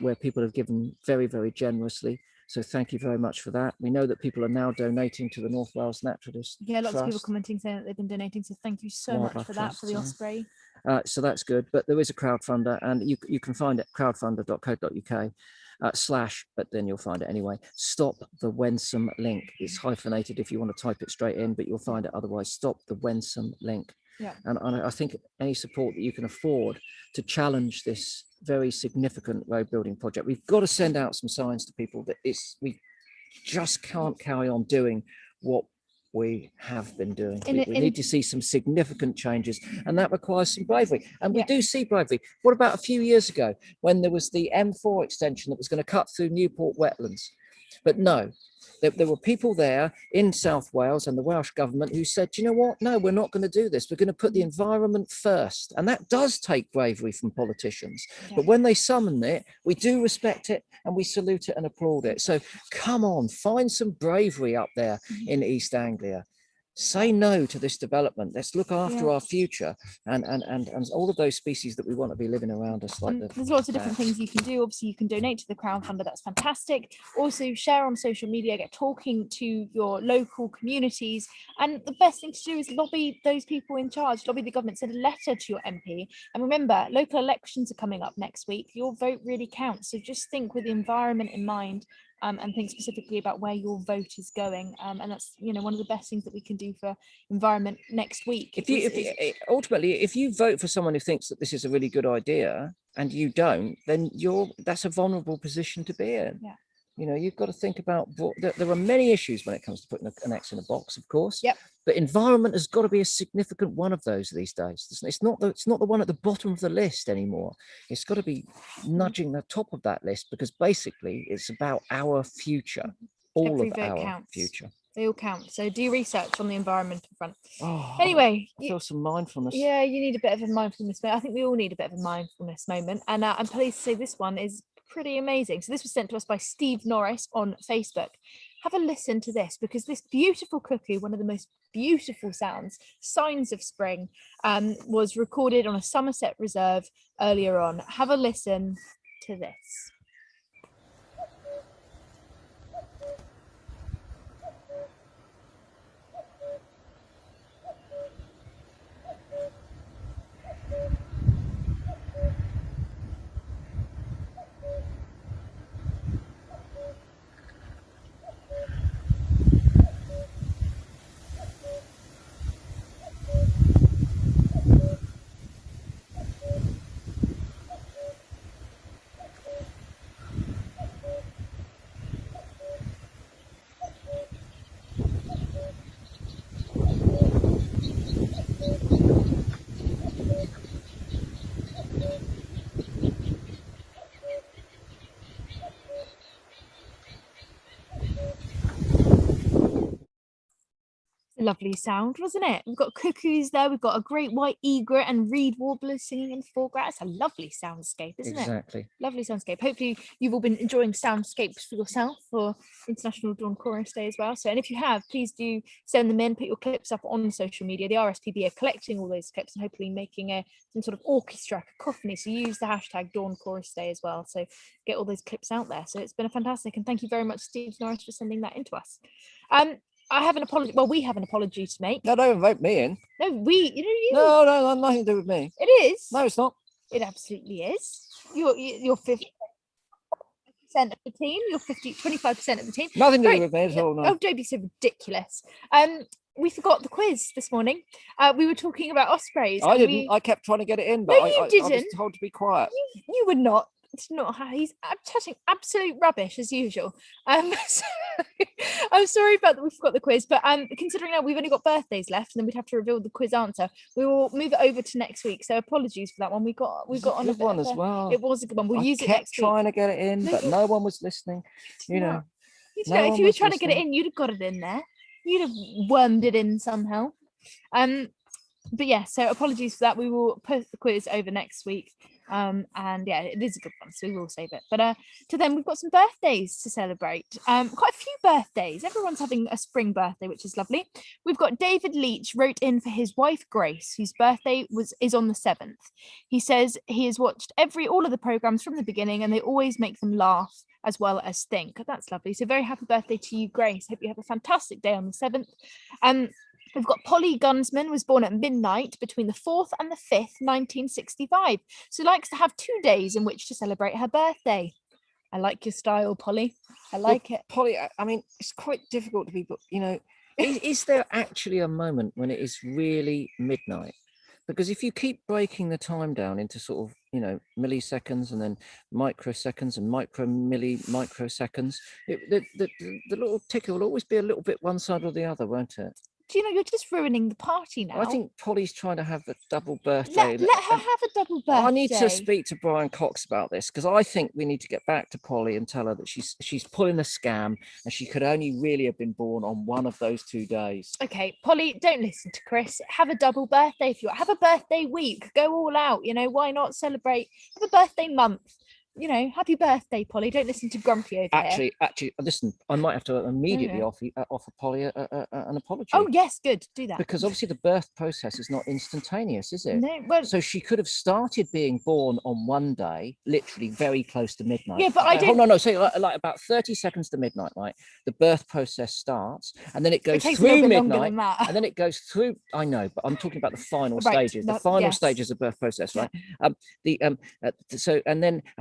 where people have given very, very generously. So thank you very much for that. We know that people are now donating to the North Wales Naturalist Lots Trust. of people commenting saying that they've been donating. So thank you so much for that, for the osprey. So that's good. But there is a crowdfunder, and you can find it crowdfunder.co.uk. But then you'll find it anyway. Stop the Wensum link. It's hyphenated if you want to type it straight in, but you'll find it otherwise. Stop the Wensum link. Yeah. And I think any support that you can afford to challenge this very significant road building project, we've got to send out some signs to people that we just can't carry on doing what we have been doing. We need to see some significant changes, and that requires some bravery. And we do see bravery. What about a few years ago when there was the M4 extension that was going to cut through Newport wetlands? But no, there were people there in South Wales and the Welsh government who said, you know what? No, we're not going to do this. We're going to put the environment first. And that does take bravery from politicians. Yeah. But when they summon it, we do respect it and we salute it and applaud it. So come on, find some bravery up there in East Anglia. Say no to this development. Let's look after our future and all of those species that we want to be living around us. There's lots of different things you can do. Obviously, you can donate to the crowdfunder. That's fantastic. Also, share on social media, get talking to your local communities. And the best thing to do is lobby those people in charge, lobby the government, send a letter to your MP. And remember, local elections are coming up next week. Your vote really counts. So just think with the environment in mind. And think specifically about where your vote is going, and that's one of the best things that we can do for environment next week. Ultimately, if you vote for someone who thinks that this is a really good idea and you don't, then that's a vulnerable position to be in. Yeah. You've got to think about there are many issues when it comes to putting an X in a box, of course. Yep. But environment has got to be a significant one of those these days. It's not the one at the bottom of the list anymore. It's got to be nudging the top of that list, because basically it's about our future. Every of our counts. Future. They all count. So do research on the environmental front. Oh, anyway, I feel some mindfulness. Yeah, you need a bit of a mindfulness moment. I think we all need a bit of a mindfulness moment. And I'm pleased to say this one is pretty amazing. So this was sent to us by Steve Norris on Facebook. Have a listen to this, because this beautiful cuckoo, one of the most beautiful sounds, signs of spring, was recorded on a Somerset reserve earlier on. Have a listen to this. Lovely sound, wasn't it? We've got cuckoos there. We've got a great white egret and reed warblers singing in the foreground. It's a lovely soundscape, isn't it? Exactly. Lovely soundscape. Hopefully you've all been enjoying soundscapes for yourself for International Dawn Chorus Day as well. So, and if you have, please do send them in, put your clips up on social media. The RSPB are collecting all those clips and hopefully making some sort of orchestra, cacophony. So use the hashtag Dawn Chorus Day as well. So get all those clips out there. So it's been a fantastic, and thank you very much, Steve Norris, for sending that in to us. I have an apology. Well, we have an apology to make. No, don't vote me in. No, you. No, nothing to do with me. It is. No, it's not. It absolutely is. You're 50% of the team. You're 25% of the team. Nothing to do with me at all. No. Oh, don't be so ridiculous. We forgot the quiz this morning. We were talking about ospreys. I didn't. I kept trying to get it in, but No, I didn't. was told to be quiet. You were not. It's not how he's chatting absolute rubbish as usual. So, I'm sorry about that we forgot the quiz, but considering now we've only got birthdays left and then we'd have to reveal the quiz answer, we will move it over to next week. So apologies for that one. We got on a good one as well. It was a good one. We'll use it next week. Trying to get it in, but no one was listening. You know, if you were trying to get it in, you'd have got it in there. You'd have wormed it in somehow. But yeah, so apologies for that. We will put the quiz over next week. And yeah, it is a good one, so we will save it. But to then we've got some birthdays to celebrate. Quite a few birthdays. Everyone's having a spring birthday, which is lovely. We've got David Leach wrote in for his wife Grace, whose birthday is on the 7th. He says he has watched all of the programs from the beginning, and they always make them laugh as well as think. That's lovely. So very happy birthday to you, Grace. Hope you have a fantastic day on the 7th. We've got Polly Gunsman, was born at midnight between the 4th and the 5th, 1965. So likes to have 2 days in which to celebrate her birthday. I like your style, Polly. I like it. Polly, I mean, it's quite difficult to be, you know, is there actually a moment when it is really midnight? Because if you keep breaking the time down into sort of, you know, milliseconds and then microseconds and microseconds, the little ticker will always be a little bit one side or the other, won't it? Do you know, you're just ruining the party now. I think Polly's trying to have a double birthday. Let her have a double birthday. I need to speak to Brian Cox about this, because I think we need to get back to Polly and tell her that she's pulling a scam and she could only really have been born on one of those 2 days. Okay, Polly, don't listen to Chris. Have a double birthday if you want. Have a birthday week. Go all out. You know, why not celebrate? Have a birthday month. You know, happy birthday, Polly. Don't listen to Grumpy over here. Actually, listen, I might have to immediately offer Polly an apology. Oh, yes, good. Do that. Because obviously the birth process is not instantaneous, is it? No, well, so she could have started being born on one day, literally very close to midnight. Yeah, but I don't... No, say like about 30 seconds to midnight, right? The birth process starts, and then it goes through midnight, and then it goes through... I know, but I'm talking about the final stages. The final stages of birth process, right? And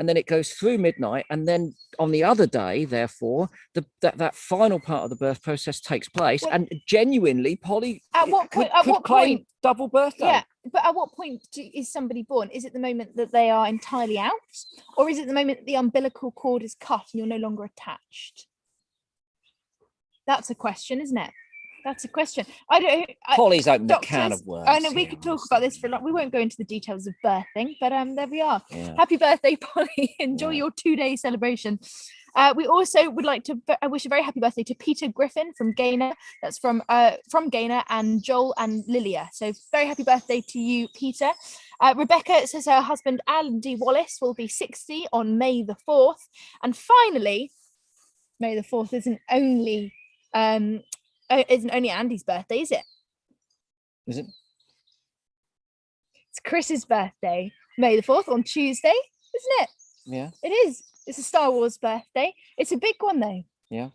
then it goes through midnight, and then on the other day, therefore, that final part of the birth process takes place. Well, and genuinely, Polly at what point double birthday? Yeah, but at what point is somebody born? Is it the moment that they are entirely out, or is it the moment that the umbilical cord is cut and you're no longer attached? That's a question, isn't it? That's a question. Polly's opened a can of worms. I know we could talk about this for a lot. We won't go into the details of birthing, but there we are. Yeah. Happy birthday, Polly. Enjoy your 2-day celebration. We also would like to wish a very happy birthday to Peter Griffin from Gaynor. That's from Gaynor, and Joel and Lilia. So very happy birthday to you, Peter. Rebecca says her husband Alan D. Wallace will be 60 on May the 4th. And finally, May the 4th isn't only Andy's birthday, is it? Is it? It's Chris's birthday, May the 4th, on Tuesday, isn't it? Yeah. It is. It's a Star Wars birthday. It's a big one, though. Yeah.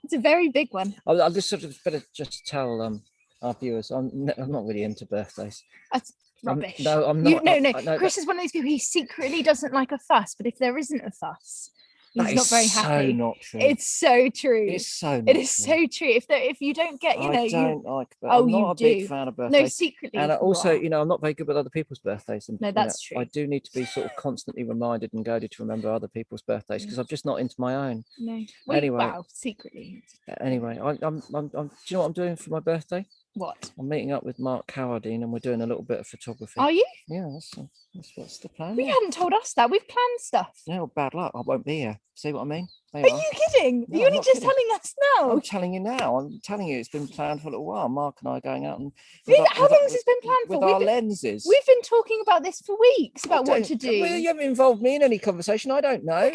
It's a very big one. I'll just sort of better just tell our viewers, I'm not really into birthdays. That's rubbish. I'm not. No. Chris is one of those people, he secretly doesn't like a fuss, but if there isn't a fuss, he's not very happy. So not true. It's so true. It's so not It is true. So true. If you don't get, I don't like that. Oh, I'm not a big fan of birthdays. No, secretly. And also, I'm not very good with other people's birthdays. And, no, that's true. I do need to be sort of constantly reminded and goaded to remember other people's birthdays, because I'm just not into my own. No. Anyway. Wow, secretly. Anyway, do you know what I'm doing for my birthday? What? I'm meeting up with Mark Cowardine and we're doing a little bit of photography. Are you? Yeah, that's what's the plan. You hadn't told us that. We've planned stuff. Yeah, well, bad luck. I won't be here. See what I mean? Are you kidding? No, You're I'm only not just kidding. telling us now. I'm telling you now. I'm telling you, it's been planned for a little while. Mark and I are going out and How long has this been planned for? with our lenses. We've been talking about this for weeks about what to do. Well, you haven't involved me in any conversation. I don't know.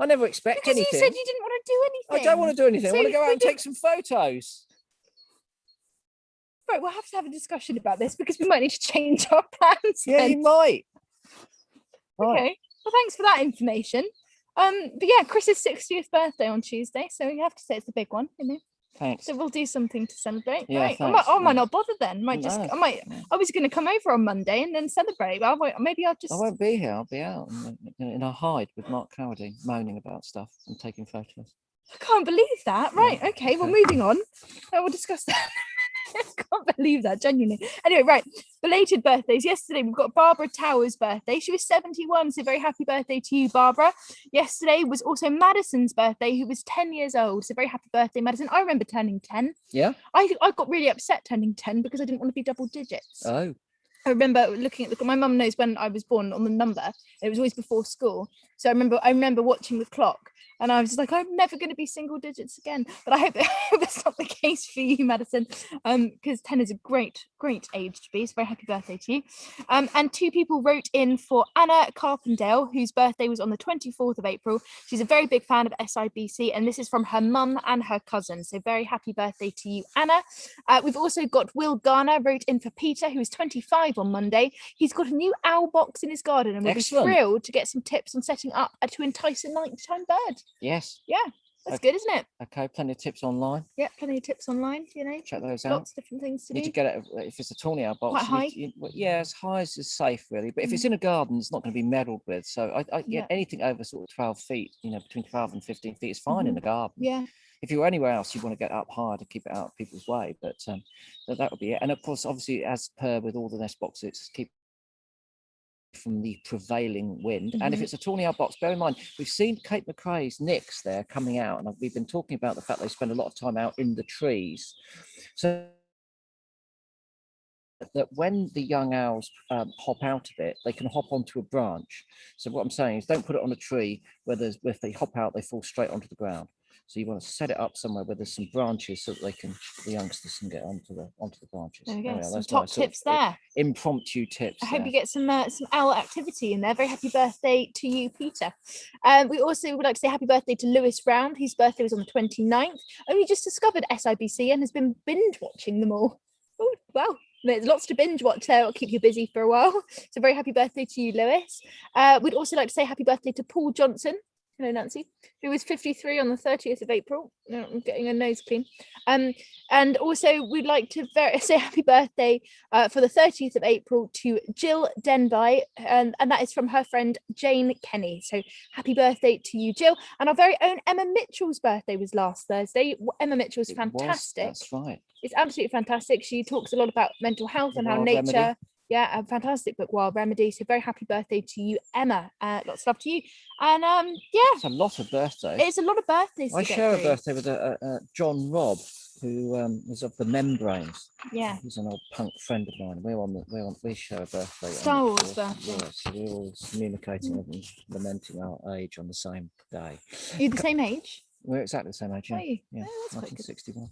I never expect anything. You said you didn't want to do anything. I don't want to do anything. I want to go out and take some photos. Right, we'll have to have a discussion about this because we might need to change our plans. Yeah, you might. Right. Okay. Well, thanks for that information. But yeah, Chris's 60th birthday on Tuesday, so you have to say it's a big one, you know. Thanks. So we'll do something to celebrate. Yeah, right. thanks. I might not bother then. I was going to come over on Monday and then celebrate. But maybe I'll just. I won't be here. I'll be out in a hide with Mark Cowardine, moaning about stuff and taking photos. I can't believe that. Right. Yeah. Okay. Well, moving on. We'll discuss that. I can't believe that, genuinely. Anyway, right, belated birthdays. Yesterday we've got Barbara Tower's birthday. She was 71, so very happy birthday to you, Barbara. Yesterday was also Madison's birthday, who was 10 years old, so very happy birthday, Madison. I remember turning 10. Yeah? I got really upset turning 10 because I didn't want to be double digits. Oh. I remember looking at my mum knows when I was born on the number. It was always before school. So I remember watching the clock and I was just like, I'm never going to be single digits again. But I hope that's not the case for you, Madison, because 10 is a great age to be. So very happy birthday to you. And two people wrote in for Anna Carpendale, whose birthday was on the 24th of April. She's a very big fan of SIBC, and this is from her mum and her cousin. So very happy birthday to you, Anna. We've also got Will Garner wrote in for Peter, who is 25 on Monday. He's got a new owl box in his garden and will be thrilled to get some tips on setting up to entice a nighttime bird. Yes. Yeah, that's good, isn't it? Okay, plenty of tips online. Yeah, plenty of tips online, you know. Check those out. Lots of different things to do. Need to get it if it's a tawny owl box. Quite high? Yeah, as high as is safe, really. But if it's in a garden, it's not going to be meddled with. So anything over sort of 12 feet, between 12 and 15 feet is fine in the garden. Yeah. If you're anywhere else, you want to get up higher to keep it out of people's way. But that would be it. And of course, obviously, as per with all the nest boxes, keep from the prevailing wind. And if it's a tawny owl box, bear in mind, we've seen Kate McRae's nicks there coming out, and we've been talking about the fact they spend a lot of time out in the trees. So that when the young owls hop out of it, they can hop onto a branch. So what I'm saying is don't put it on a tree where if they hop out, they fall straight onto the ground. So you want to set it up somewhere where there's some branches so that the youngsters can get onto the branches. There we go. Some that's top nice tips there. Impromptu tips. I hope you get some owl activity in there. Very happy birthday to you, Peter. We also would like to say happy birthday to Lewis Round, whose birthday was on the 29th. Only just discovered SIBC and has been binge watching them all. Oh, wow. There's lots to binge watch there. It'll keep you busy for a while. So very happy birthday to you, Lewis. We'd also like to say happy birthday to Paul Johnson. Hello, Nancy, who was 53 on the 30th of April. No, I'm getting a nose clean. And also we'd like to say happy birthday for the 30th of April to Jill Denby, and that is from her friend Jane Kenny. So happy birthday to you, Jill. And our very own Emma Mitchell's birthday was last Thursday. Emma Mitchell's fantastic. That's right. It's absolutely fantastic. She talks a lot about mental health and how nature... Remedy. Yeah, a fantastic book, Wild Remedy. So very happy birthday to you, Emma. Lots of love to you. And it's a lot of birthdays. It's a lot of birthdays. I share a birthday with John Robb, who is of the Membranes. Yeah, he's an old punk friend of mine. We share a birthday. Star Wars birthday. Yeah, so we're all communicating and lamenting our age on the same day. You're the same age? We're exactly the same age. Yeah, yeah, that's 1961.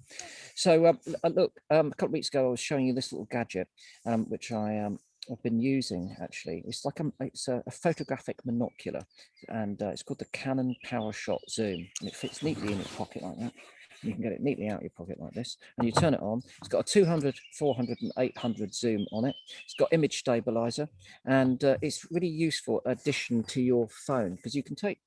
So look, a couple of weeks ago I was showing you this little gadget, which I've been using actually. It's like a photographic monocular, and it's called the Canon Powershot Zoom, and it fits neatly in your pocket like that. You can get it neatly out of your pocket like this, and you turn it on. It's got a 200, 400 and 800 zoom on it. It's got image stabilizer, and it's really useful addition to your phone because you can take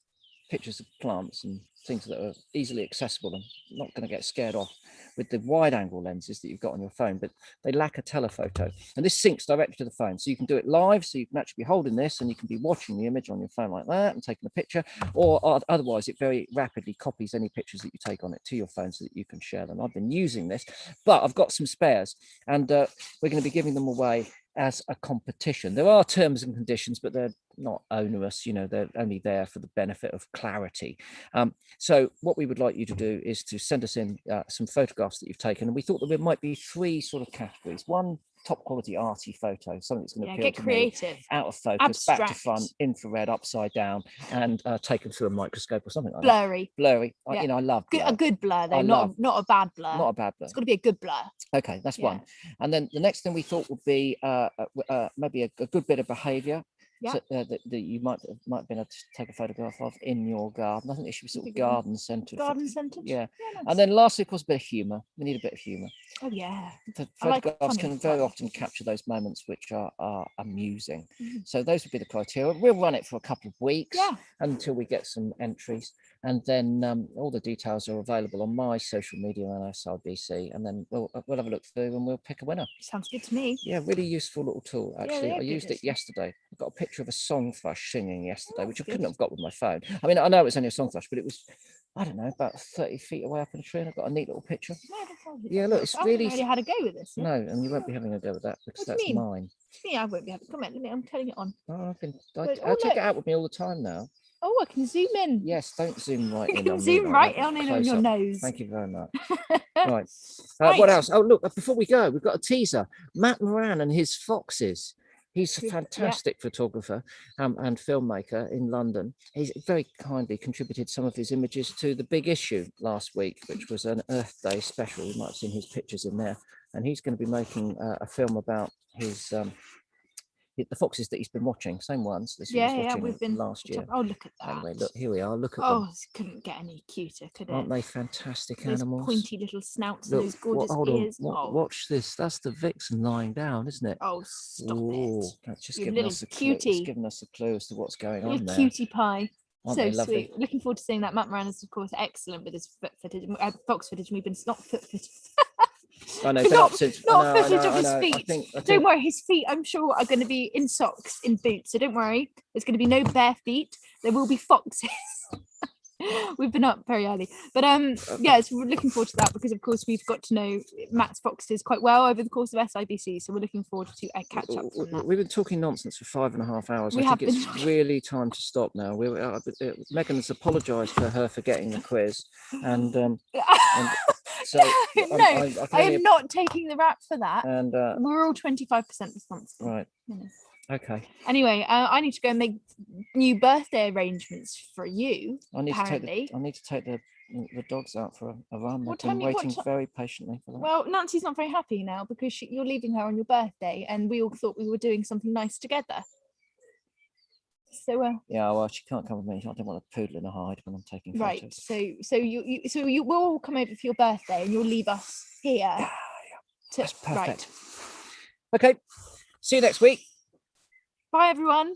pictures of plants and things that are easily accessible and not going to get scared off with the wide angle lenses that you've got on your phone, but they lack a telephoto, and this syncs directly to the phone, so you can do it live, so you can actually be holding this and you can be watching the image on your phone like that and taking a picture, or otherwise it very rapidly copies any pictures that you take on it to your phone so that you can share them. I've been using this, but I've got some spares, and we're going to be giving them away as a competition. There are terms and conditions, but they're not onerous, they're only there for the benefit of clarity. So what we would like you to do is to send us in some photographs that you've taken, and we thought that there might be 3 sort of categories. One, top quality arty photo, something that's going to appeal get to creative, me, out of focus, abstract, back to front, infrared, upside down, and taken through a microscope or something like blurry. I love blur. A good blur though, not a bad blur. Not a bad blur. It's got to be a good blur. Okay, that's one. And then the next thing we thought would be maybe a good bit of behaviour. Yeah. So, that you might have been able to take a photograph of in your garden. I think it should be sort of garden centred. Garden centred. Yeah. Nice. And then lastly, of course, a bit of humour. We need a bit of humour. Oh yeah. The photographs can very often capture those moments which are amusing. So those would be the criteria. We'll run it for a couple of weeks until we get some entries. And then all the details are available on my social media and SIBC. And then we'll have a look through and we'll pick a winner. Sounds good to me. Yeah, really useful little tool, actually. Yeah, I used it yesterday. I got a picture of a song thrush singing yesterday, which I couldn't have got with my phone. I mean, I know it's only a song thrush, but it was, I don't know, about 30 feet away up in a tree, and I got a neat little picture. Yeah, look, it's really... I don't know how to go with this. No, and you won't be having a go with that because that's mine. Me, I won't be having... Come on, I'm turning it on. Oh, I take it out with me all the time now. Oh, I can zoom in. Yes, don't zoom right in. You can zoom right on in on your nose. Thank you very much. Right. What else? Oh, look, before we go, we've got a teaser. Matt Moran and his foxes. He's a fantastic photographer and filmmaker in London. He's very kindly contributed some of his images to The Big Issue last week, which was an Earth Day special. You might have seen his pictures in there. And he's going to be making a film about his the foxes that he's been watching, same ones that he was watching we've been last year. Oh, look at that. Anyway, look, here we are. Look at them. Oh, couldn't get any cuter, could it? Aren't they fantastic those animals? Pointy little snouts and those gorgeous ears. Watch this. That's the vixen lying down, isn't it? Oh, stop it. That's just giving us a clue. It's giving us a clue as to what's going on there. Cutie pie. Aren't so they lovely? Sweet. Looking forward to seeing that. Matt Moran is, of course, excellent with his foot footage, fox footage. And we've been not foot footage. I know, not footage of his feet. I think, don't worry, his feet, I'm sure, are going to be in socks, in boots. So don't worry, there's going to be no bare feet. There will be foxes. We've been up very early, but so we're looking forward to that because, of course, we've got to know Matt's foxes quite well over the course of SIBC. So we're looking forward to a catch up from that. We've been talking nonsense for 5.5 hours. I think it's really time to stop now. Megan's apologised for her forgetting the quiz, and so I am not taking the rap for that. And we're all 25% responsible. Right. Okay. Anyway, I need to go and make new birthday arrangements for you. I need to take the dogs out for a run. They've been waiting very patiently for that. Well, Nancy's not very happy now because you're leaving her on your birthday, and we all thought we were doing something nice together. So well, she can't come with me. I don't want a poodle in a hide when I'm taking photos. Right. So you will all come over for your birthday, and you'll leave us here. Yeah. That's perfect. Right. Okay. See you next week. Bye, everyone.